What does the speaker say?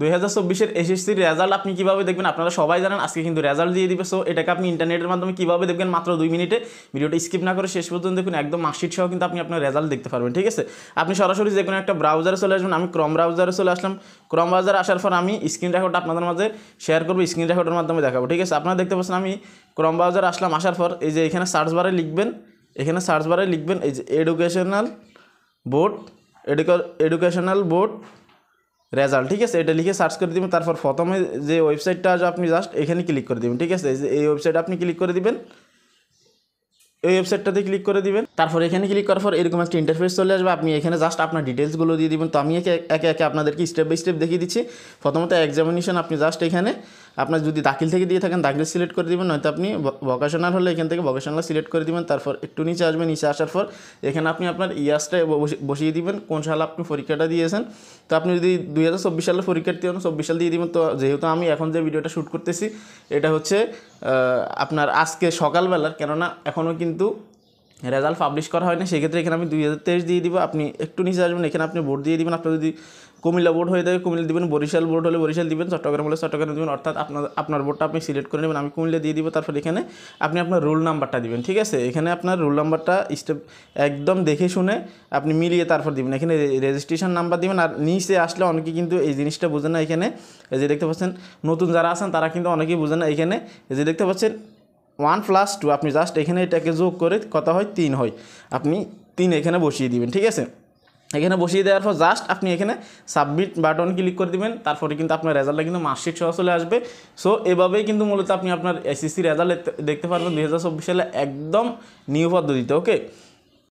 2024-এর এসএসসির রেজাল্ট আপনি কীভাবে দেখবেন আপনারা সবাই জানেন, আজকে কিন্তু রেজাল্ট দিয়ে দিবে। সো এটাকে আপনি ইন্টারনেটের মাধ্যমে কীভাবে দেখবেন মাত্র 2 মিনিটে, ভিডিওটা স্কিপ না করে শেষ পর্যন্ত দেখুন, একদম মার্কশিট সহ কিন্তু আপনি আপনার রেজাল্ট দেখতে পারবেন। ঠিক আছে, আপনি সরাসরি যে কোনো একটা ব্রাউজারে চলে আসবেন। আমি ক্রম ব্রাউজারে চলে আসলাম। ক্রম ব্রাউজারে আসার পর আমি স্ক্রিন রেকর্ডটা আপনাদের মাঝে শেয়ার করবো, স্ক্রিন রেকর্ডের মাধ্যমে দেখাবো। ঠিক আছে, আপনারা দেখতে পাচ্ছেন আমি ক্রম ব্রাউজারে আসলাম। আসার পর এই যে এখানে সার্চ বারে লিখবেন, এখানে সার্চ বারে লিখবেন এই যে এডুকেশনাল বোর্ড রেজাল্ট। ঠিক আছে, এটা লিখে সার্চ করে দিবেন। তারপর প্রথমে যে ওয়েবসাইটটা আসবে আপনি জাস্ট এখানে ক্লিক করে দিবেন। ঠিক আছে, এই ওয়েবসাইটে আপনি ক্লিক করে দিবেন, এই ওয়েবসাইটটাতে ক্লিক করে দিবেন। তারপর এখানে ক্লিক করার পর এরকম একটা ইন্টারফেস চলে আসবে। আপনি এখানে জাস্ট আপনার ডিটেলসগুলো দিয়ে দিবেন। তো আমি একে একে আপনাদেরকে স্টেপ বাই স্টেপ দেখিয়ে দিচ্ছি। প্রথমত এক্সামিনেশন, আপনি জাস্ট এখানে আপনার যদি দাখিল থেকে দিয়ে থাকেন দাখিল সিলেক্ট করে দিবেন, নয়তো আপনি ভোকেশনাল হলে এখান থেকে ভোকেশনাল সিলেক্ট করে দিবেন। তারপর একটু নিচে আসবেন, নিচে আসার পর এখানে আপনি আপনার ইয়ার্সটা বসিয়ে দিবেন, কোন সালে আপনি পরীক্ষাটা দিয়েছেন। তো আপনি যদি 2024 সালের পরীক্ষার্থী হন 24 সাল দিয়ে দিবেন। তো যেহেতু আমি এখন যে ভিডিওটা শ্যুট করতেছি এটা হচ্ছে আপনার আজকে সকালবেলার, কেননা এখনও কিন্তু রেজাল্ট পাবলিশ করা হয় না, সেক্ষেত্রে এখানে আমি 2023 দিয়ে দিব। আপনি একটু নিচে আসবেন, এখানে আপনি বোর্ড দিয়ে দিবেন। আপনার যদি কুমিল্লা বোর্ড হয়ে থাকে কুমিল্লা দিবেন, বরিশাল বোর্ড হলে বরিশাল দিবেন, চট্টগ্রাম হলে চট্টগ্রাম দিবেন, অর্থাৎ আপনার বোর্ডটা আপনি সিলেক্ট করে নেবেন। আমি কুমিল্লা দিয়ে দিব। তারপর এখানে আপনি আপনার রোল নাম্বারটা দিবেন। ঠিক আছে, এখানে আপনার রোল নাম্বারটা স্টেপ একদম দেখে শুনে আপনি মিলিয়ে তারপর দিবেন। এখানে রেজিস্ট্রেশন নাম্বার দিবেন। আর নিচে আসলে অনেকে কিন্তু এই জিনিসটা বোঝে না। এখানে এই যে দেখতে পাচ্ছেন নতুন যারা আছেন তারা কিন্তু অনেকেই বোঝে না। এখানে এই যে দেখতে পাচ্ছেন 1+2, আপনি জাস্ট এখানে এটাকে যোগ করে কত হয় 3 হয়, আপনি 3 এখানে বসিয়ে দিবেন। ঠিক আছে, এখানে বসিয়ে দেওয়ার পর জাস্ট আপনি এখানে সাবমিট বাটন ক্লিক করে দিবেন। তারপরে কিন্তু আপনার রেজাল্টটা কিন্তু মার্কশিট সহ চলে আসবে। সো এভাবেই কিন্তু মূলত আপনি আপনার এসএসসি রেজাল্ট দেখতে পারবেন 2024 সালে একদম নিউ পদ্ধতিতে। ওকে।